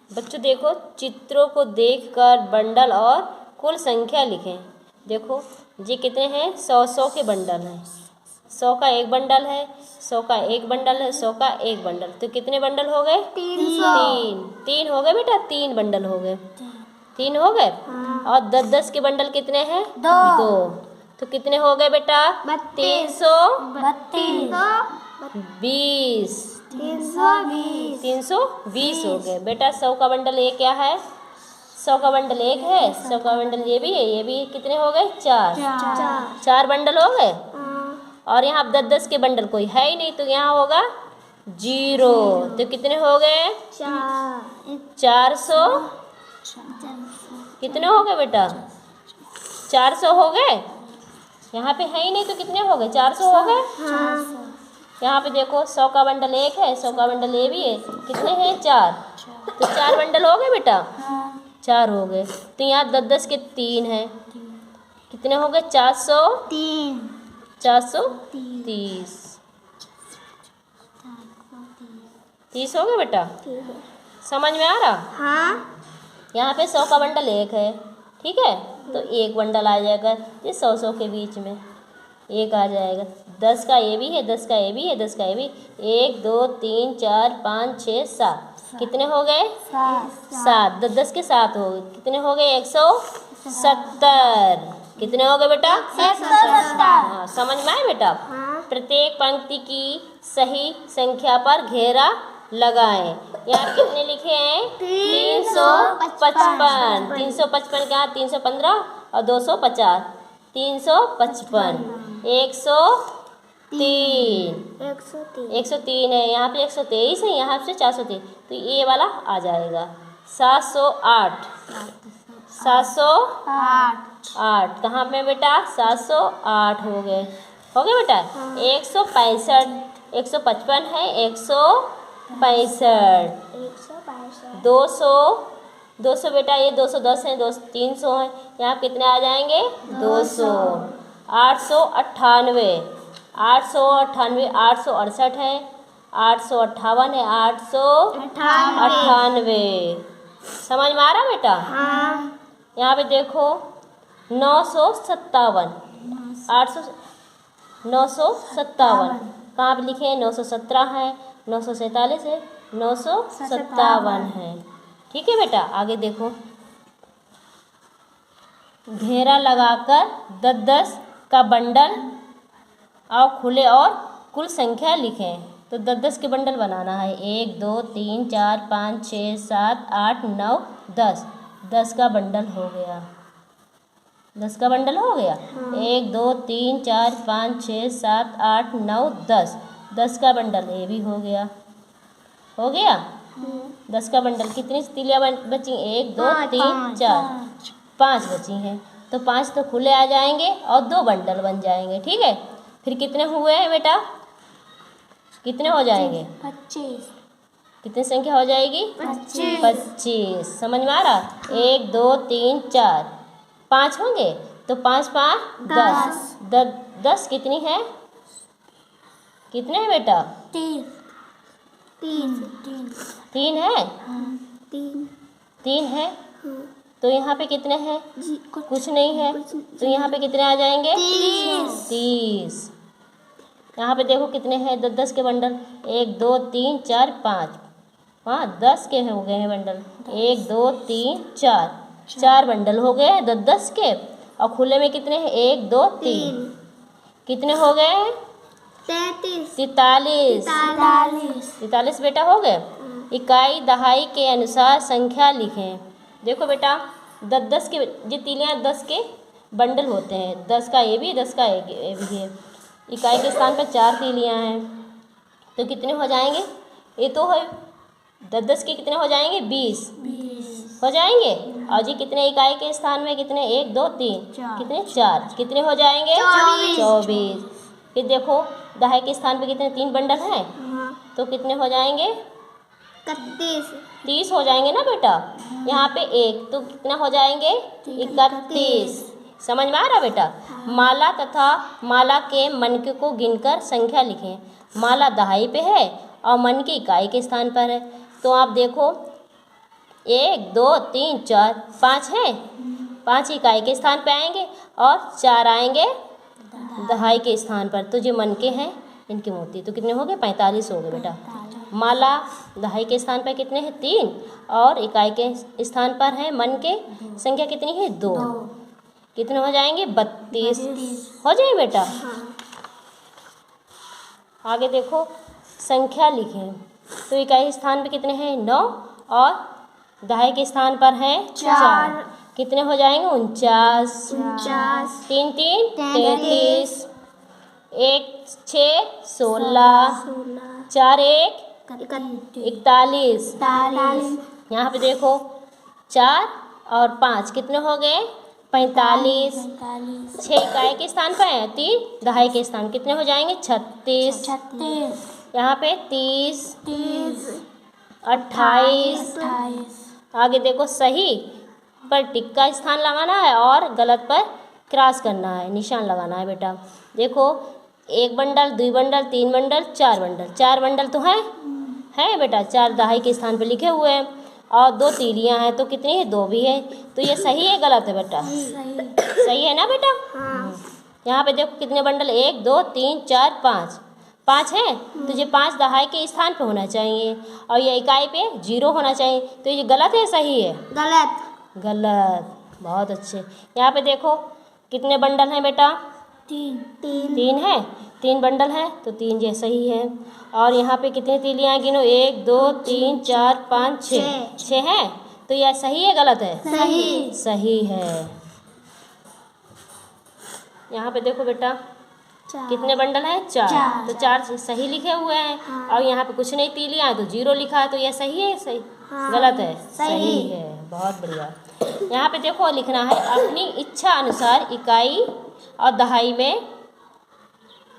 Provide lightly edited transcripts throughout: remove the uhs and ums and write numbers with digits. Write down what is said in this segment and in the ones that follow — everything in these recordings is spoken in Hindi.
बच्चों देखो, चित्रों को देखकर बंडल और कुल संख्या लिखें। देखो ये कितने हैं, 100 के बंडल हैं। 100 का एक बंडल है, 100 का एक बंडल है, 100 का एक बंडल। तो कितने बंडल हो गए? 300। तीन हो गए बेटा, 3 बंडल हो गए। 3 हो गए। और 10-10 के बंडल कितने हैं? 2। तो कितने हो गए बेटा? 320 हो गए बेटा। 100 का बंडल ये क्या है? 100 का बंडल एक है, 100 का बंडल ये भी है, ये भी कितने हो गए? 4 बंडल हो गए। और यहाँ 10-10 के बंडल कोई है ही नहीं, तो यहाँ होगा 0। तो कितने हो गए? 400। कितने हो गए बेटा? 400 हो गए। यहाँ पे है ही नहीं, तो कितने हो गए? 400 हो गए। यहाँ पे देखो 100 का बंडल एक है, 100 का बंडल ये भी है, कितने हैं? 4। तो 4 बंडल हो गए बेटा। 4 हो गए। तो यहाँ 10-10 के 3 हैं, कितने हो गए? 430। 30 हो गए बेटा। समझ में आ रहा? यहाँ पे 100 का बंडल एक है, ठीक है, तो एक बंडल आ जाएगा। ये 100 के बीच में एक आ जाएगा। 10 का ये भी है, 10 का ये भी है, 10 का ये भी। 1 2 3 4 5 6 7। कितने हो गए? 7। 10-10 के 7 हो गए। कितने हो गए? 170। कितने हो गए बेटा? 170। हाँ, समझ में आए बेटा? प्रत्येक पंक्ति की सही संख्या पर घेरा लगाएं। यहाँ कितने लिखे हैं? 355। 355 क्या? 315 और 250, 355। 103। 103 है, यहाँ पे 123 है, यहाँ से 403, तो ये वाला आ जाएगा। 708। 708 कहाँ पे बेटा? 708 हो गए बेटा। 165। 155 है, 165। 200 बेटा, ये 210 है, 300 है, यहाँ कितने आ जाएंगे? 200। 898। 868 है, 858 है, 898। समझ में आ रहा बेटा? यहाँ पे देखो 957। 957 कहाँ पे लिखे हैं? 917 है, 947 है, 957 है। ठीक है बेटा, आगे देखो। घेरा लगाकर 10-10 का बंडल और खुले और कुल संख्या लिखें। तो 10-10 के बंडल बनाना है। 1 2 3 4 5 6 7 8 9 10। 10 का बंडल हो गया। 10 का बंडल हो गया। 1 2 3 4 5 6 7 8 9 10। 10 का बंडल ये भी हो गया। 10 का बंडल। कितनी तिलियाँ बची? 1 2 3 4 5 बची हैं। तो 5 तो खुले आ जाएंगे और 2 बंडल बन जाएंगे। ठीक है, फिर कितने हुए हैं बेटा? कितने हो जाएंगे? 25। कितनी संख्या हो जाएगी? 25। समझ में आ रहा? 1 2 3 4 5 होंगे, तो 5 5 10। 10 कितनी है? कितने हैं बेटा? 3 है। 3 है। तो यहाँ पे कितने हैं? कुछ नहीं है, तो यहाँ पे कितने आ जाएंगे? 30। यहाँ पे देखो कितने हैं? 10-10 के बंडल। 1 2 3 4 5। हाँ, 10 के हो गए हैं बंडल। 1 2 3 4। 4 बंडल हो गए 10-10 के। और खुले में कितने हैं? 1 2 3। कितने हो गए हैं? 43 बेटा हो गए। इकाई दहाई के अनुसार संख्या लिखें। देखो बेटा, 10-10 के ये तीलियाँ 10 के बंडल होते हैं। 10 का ये भी, 10 का ये भी है। इकाई के स्थान पर 4 तीलियाँ हैं, तो कितने हो जाएंगे? ये तो है 10-10 के कितने हो जाएंगे? 20 हो जाएंगे। और जी कितने इकाई के स्थान में? कितने? 1 2 3 कितने? 4। कितने हो जाएंगे? 24। फिर देखो दहाई के स्थान पे कितने? 3 बंडल हैं, तो कितने हो जाएंगे? 30 हो जाएंगे ना बेटा। यहाँ पे 1, तो कितना हो जाएंगे? 31। समझ में आ रहा बेटा? माला तथा माला के मनके को गिनकर संख्या लिखें। माला दहाई पे है और मन की इकाई के स्थान पर है। तो आप देखो 1 2 3 4 5 है, 5 इकाई के स्थान पे आएंगे और 4 आएंगे दहाई के स्थान पर। तो जो मन के हैं इनके मोती तो कितने हो गए? 45 हो गए बेटा। माला दहाई के स्थान पर कितने हैं? 3 और इकाई के स्थान पर है मन के संख्या कितनी है? 2। कितने हो जाएंगे? 32 हो जाए बेटा। आगे देखो संख्या लिखें तो इकाई स्थान पे कितने हैं? 9 और दहाई के स्थान पर है 4। कितने हो जाएंगे? 49। 3 3 33, 1 6 16, 4 1 41। यहाँ पे देखो 4 और 5 कितने हो गए? 45। 6 इकाई के स्थान पर है, 3 दहाई के स्थान कितने हो जाएंगे? 36। यहाँ पे 30 28। आगे देखो सही पर टिक का स्थान लगाना है और गलत पर क्रॉस करना है, निशान लगाना है बेटा। देखो 1 bundle 2 bundle 3 bundle 4 bundle, 4 bundle तो है बेटा। 4 दहाई के स्थान पर लिखे हुए हैं और 2 तीलियां हैं तो कितनी है? 2 भी है। तो ये सही है गलत है बेटा? सही है ना बेटा। यहाँ पे देखो कितने बंडल? 1 2 3 4 5 5 है तो ये 5 दहाई के स्थान पे होना चाहिए और ये इकाई पे 0 होना चाहिए। तो ये गलत है सही है? गलत। बहुत अच्छे। यहाँ पे देखो कितने बंडल हैं बेटा? 3 है। 3 बंडल है तो 3 ये सही है। और यहाँ पे कितनी तीलियाँ गिनो? 1 2 3 4 5 6 है तो यह सही है गलत है? सही है। यहाँ पे देखो बेटा कितने बंडल हैं? 4 तो 4 सही लिखे हुए हैं और यहाँ पे कुछ नहीं तीलियाँ हैं तो 0 लिखा है। तो यह सही है सही? गलत है? सही है। बहुत बढ़िया। यहाँ पे देखो लिखना है अपनी इच्छा अनुसार इकाई और दहाई में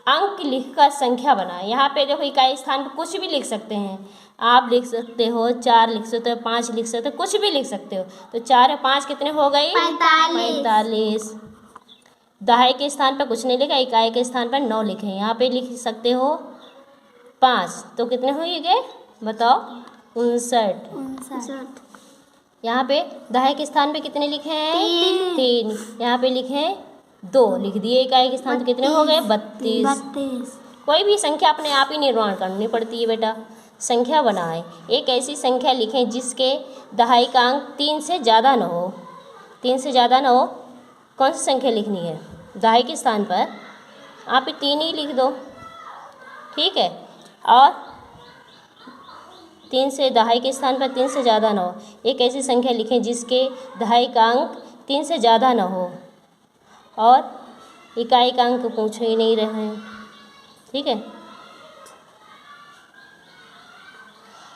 अंक लिखकर संख्या बनाए। यहाँ पे देखो इकाई स्थान पर कुछ भी लिख सकते हैं। आप लिख सकते हो 4 लिख सकते हो, 5 लिख सकते हो, कुछ भी लिख सकते हो। तो 4 और 5 कितने हो गई? 45। दहाई के स्थान पर कुछ नहीं लिखा, इकाई के स्थान पर 9 लिखे। यहाँ पे लिख सकते हो 5 तो कितने हो गए बताओ? 59। यहाँ पे दहाई के स्थान पे कितने लिखे हैं? 3। यहाँ पे लिखे हैं 2 लिख दिए। इकाई के स्थान पे कितने हो गए? 32। कोई भी संख्या अपने आप ही निर्माण करनी पड़ती है बेटा। संख्या बनाएं। एक ऐसी संख्या लिखें जिसके दहाई का अंक 3 से ज़्यादा न हो। 3 से ज़्यादा न हो। कौन सी संख्या लिखनी है? दहाई के स्थान पर आप 3 ही लिख दो, ठीक है। और 3 से दहाई के स्थान पर 3 से ज़्यादा न हो। एक ऐसी संख्या लिखें जिसके दहाई का अंक 3 से ज़्यादा न हो और इकाई का अंक पूछ ही नहीं रहे हैं, ठीक है।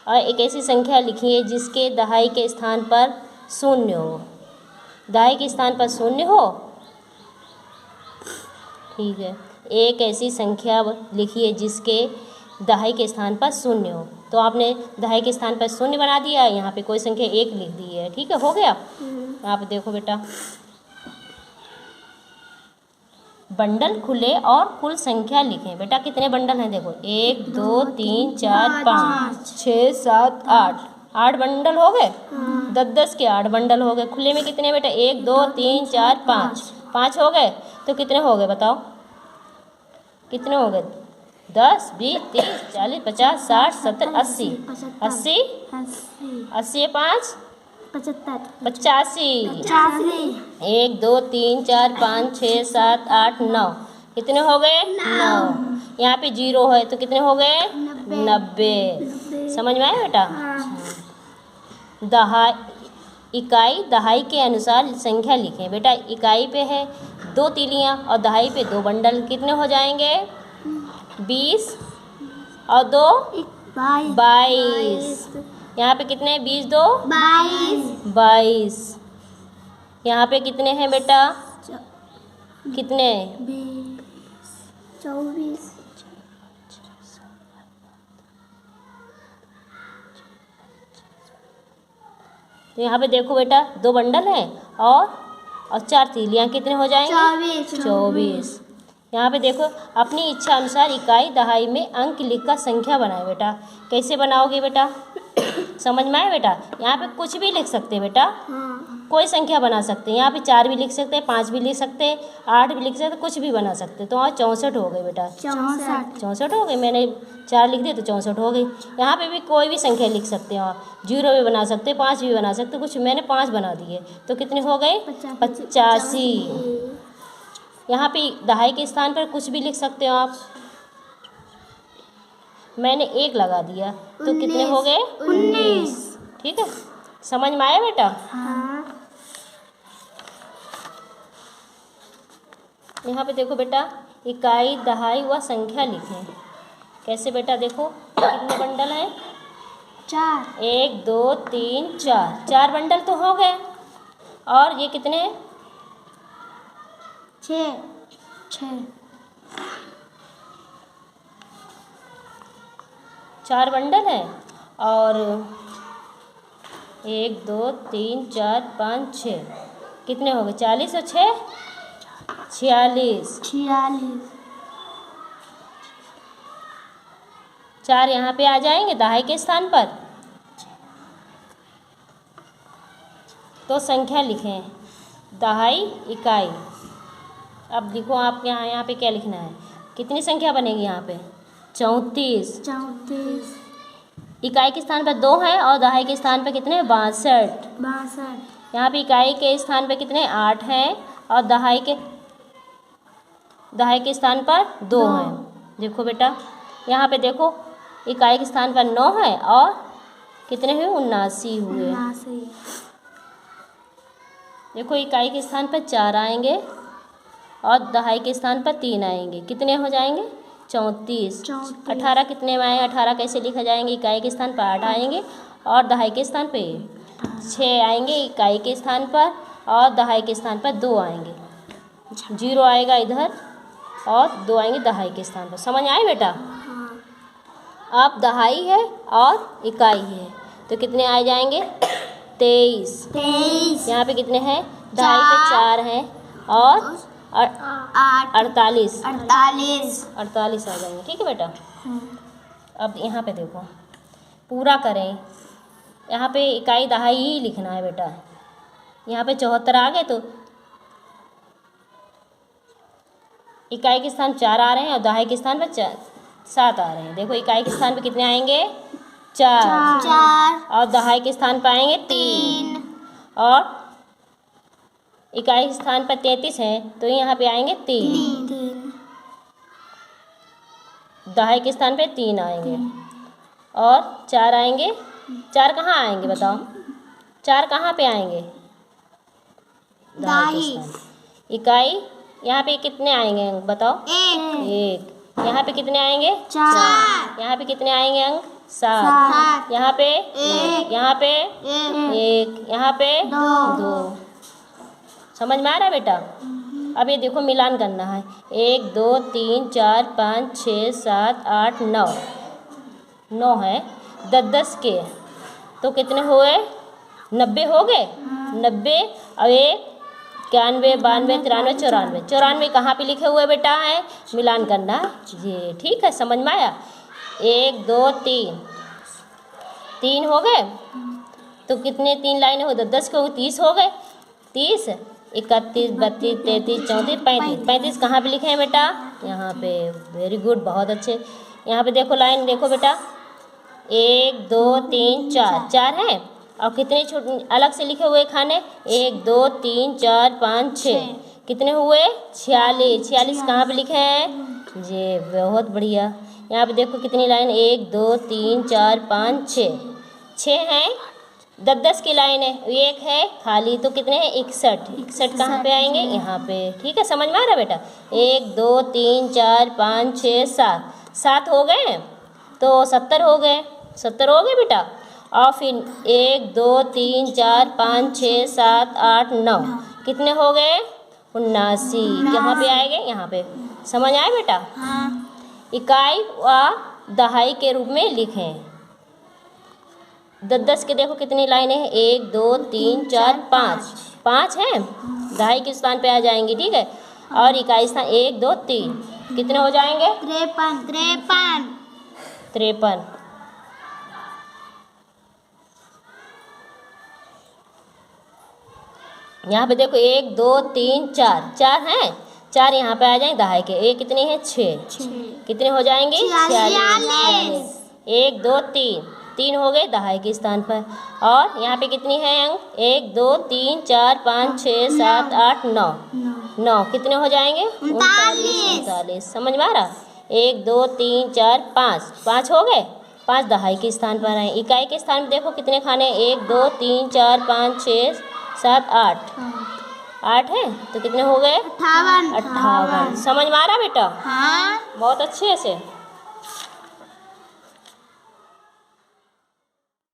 और एक ऐसी संख्या लिखिए जिसके दहाई के स्थान पर 0 हो। दहाई के स्थान पर 0 हो, ठीक है। एक ऐसी संख्या लिखिए जिसके दहाई के स्थान पर 0 हो। तो आपने दहाई के स्थान पर 0 बना दिया, यहाँ पे कोई संख्या 1 लिख दी है, ठीक है। हो गया। आप देखो बेटा बंडल खुले और कुल संख्या लिखें। बेटा कितने बंडल हैं? देखो 1 2 3 4 5 6 7 8 बंडल हो गए। 10 के 8 बंडल हो गए। खुले में कितने बेटा? 1 2 3 4 5 हो गए। तो कितने हो गए बताओ? कितने हो गए? 10 20 30 40 50 60 70 80 80 80 5 85 1 2 3 4 5 6 7 8 9 कितने हो गए? 9। यहाँ पे 0 है तो कितने हो गए? 90। समझ में आया बेटा? इकाई दहाई के अनुसार संख्या लिखें। बेटा इकाई पे है 2 तीलियाँ और दहाई पे 2 बंडल, कितने हो जाएंगे? 20 और 2 22। यहाँ पे कितने? 20 2 22। यहाँ पे कितने हैं बेटा? कितने? 24। तो यहाँ पे देखो बेटा 2 बंडल हैं और 4 तीलियाँ, कितने हो जाएंगे? 24। यहाँ पे देखो अपनी इच्छा अनुसार इकाई दहाई में अंक लिखकर संख्या बनाए। बेटा कैसे बनाओगे बेटा? समझ में आया बेटा? यहाँ पे कुछ भी लिख सकते हैं बेटा, कोई संख्या बना सकते हैं। यहाँ पे 4 भी लिख सकते हैं, 5 भी लिख सकते हैं, 8 भी लिख सकते हैं, कुछ भी बना सकते हैं। तो वहाँ 64 हो गए बेटा, 64 हो गए। मैंने 4 लिख दिए तो 64 हो गई। यहाँ पे भी कोई भी संख्या लिख सकते हैं आप, 0 भी बना सकते हैं, 5 भी बना सकते हैं, कुछ मैंने 5 बना दिए तो कितने हो गए? 85। यहाँ पे दहाई के स्थान पर कुछ भी लिख सकते हो आप, मैंने 1 लगा दिया तो कितने हो गए? 19। ठीक है, समझ में आया बेटा? यहाँ पे देखो बेटा, इकाई, दहाई व संख्या लिखें। कैसे बेटा? देखो कितने बंडल हैं? 4। 1 2 3 4, 4 बंडल तो हो गए। और ये कितने हैं? 6। 4 बंडल है। और 1 2 3 4 5 6 कितने हो गए? 40 और 6 46। 4 यहाँ पे आ जाएंगे दहाई के स्थान पर। तो संख्या लिखें, दहाई, इकाई। अब देखो आप यहाँ पे क्या लिखना है, कितनी संख्या बनेगी यहाँ पे? 34। इकाई के स्थान पर 2 है और दहाई के स्थान पर कितने? 62। यहाँ पे इकाई के स्थान पर कितने? 8 हैं और दहाई के स्थान पर 2 हैं। देखो बेटा, यहाँ पे देखो इकाई के स्थान पर 9 है और कितने हुए? 79 हुए। देखो इकाई के स्थान पर 4 आएंगे और दहाई के स्थान पर 3 आएंगे, कितने हो जाएंगे? 34। 18 कितने में आए? 18 कैसे लिखा जाएंगे? इकाई के स्थान पर 8 आएंगे और दहाई के स्थान पे 6 आएंगे इकाई के स्थान पर और दहाई के स्थान पर 2 आएंगे। 0 आएगा इधर और 2 आएंगे दहाई के स्थान पर। समझ आए बेटा? अब दहाई है और इकाई है तो कितने आ जाएंगे? 23। यहाँ पे कितने हैं? दहाई पे 4 हैं और 48 आ जाएंगे। ठीक है बेटा? अब यहाँ पे देखो, पूरा करें। यहाँ पे इकाई दहाई ही लिखना है बेटा। यहाँ पे 74 आ गए तो इकाई के स्थान 4 आ रहे हैं और दहाई के स्थान पर 7 आ रहे हैं। देखो इकाई के स्थान पे कितने आएंगे? 4 और दहाई के स्थान पर आएंगे 3 और इकाई के स्थान पर 33 है तो यहाँ पे आएंगे 3। दहाई के स्थान पे 3 आएंगे और 4 आएंगे। 4 कहाँ आएंगे बताओ? 4 कहाँ पे आएंगे? दहाई के स्थान। इकाई यहाँ पे कितने आएंगे अंक बताओ? 1। यहाँ पे कितने आएंगे? 4। यहाँ पे कितने आएंगे अंक? 7। यहाँ पे 1। यहाँ पे 1। यहाँ पे 2। समझ में आ रहा है बेटा? अब ये देखो मिलान करना है। 1 2 3 4 5 6 7 8 9 9 है। 10 के तो कितने हुए? 90 हो गए। 90 और 1 91 92 93 94। 94 कहाँ पे लिखे हुए बेटा है? मिलान करना ये। ठीक है, समझ में आया? 1 2 3 हो गए तो कितने 3 लाइनें हो? 10 को 30 हो गए। 30 31 32 33 34 35। 35 कहाँ पे लिखे हैं बेटा? यहाँ पे। वेरी गुड, बहुत अच्छे। यहाँ पे देखो लाइन देखो बेटा, 1 2 3 4 4 है और कितने छोटे अलग से लिखे हुए खाने? 1 2 3 4 5 6 कितने हुए? 46। 46 कहाँ पे लिखे हैं? ये बहुत बढ़िया। यहाँ पे देखो कितनी लाइन? 1 2 3 4 5 6 हैं। 10 की लाइन है, 1 है खाली तो कितने हैं? 61। 61 कहाँ पे आएंगे? यहाँ पे। ठीक है, समझ में आ रहा बेटा? 1 2 3 4 5 6 7 7 हो गए तो 70 हो गए। 70 हो गए बेटा। और फिर 1 2 3 4 5 6 7 8 9 कितने हो गए? 79। यहाँ पे आएंगे, यहाँ पे। समझ आए बेटा? इकाई व दहाई के रूप में लिखें। 10 के देखो कितनी लाइनें हैं? 1 2 3 4 5 5 हैं। दहाई के स्थान पे आ जाएंगी। ठीक है, और इकाई स्थान 1 2 3 कितने हो जाएंगे? 53। यहाँ पे देखो 1 2 3 4 4 हैं, 4 यहाँ पे आ जाएंगे दहाई के। एक कितनी है 6, कितने हो जाएंगे 46। 1 2 3 3 हो गए दहाई के स्थान पर। और यहाँ पे कितनी है अंक 1 2 3 4 5 6 7 8 9 9 कितने हो जाएंगे 39। समझ में आ रहा? 1 2 3 4 5 5 हो गए, 5 दहाई के स्थान पर आए। इकाई के स्थान पर देखो कितने खाने 1 2 3 4 5 6 7 8 8 है तो कितने हो गए 58। समझ में आ रहा बेटा? हाँ। बहुत अच्छे से।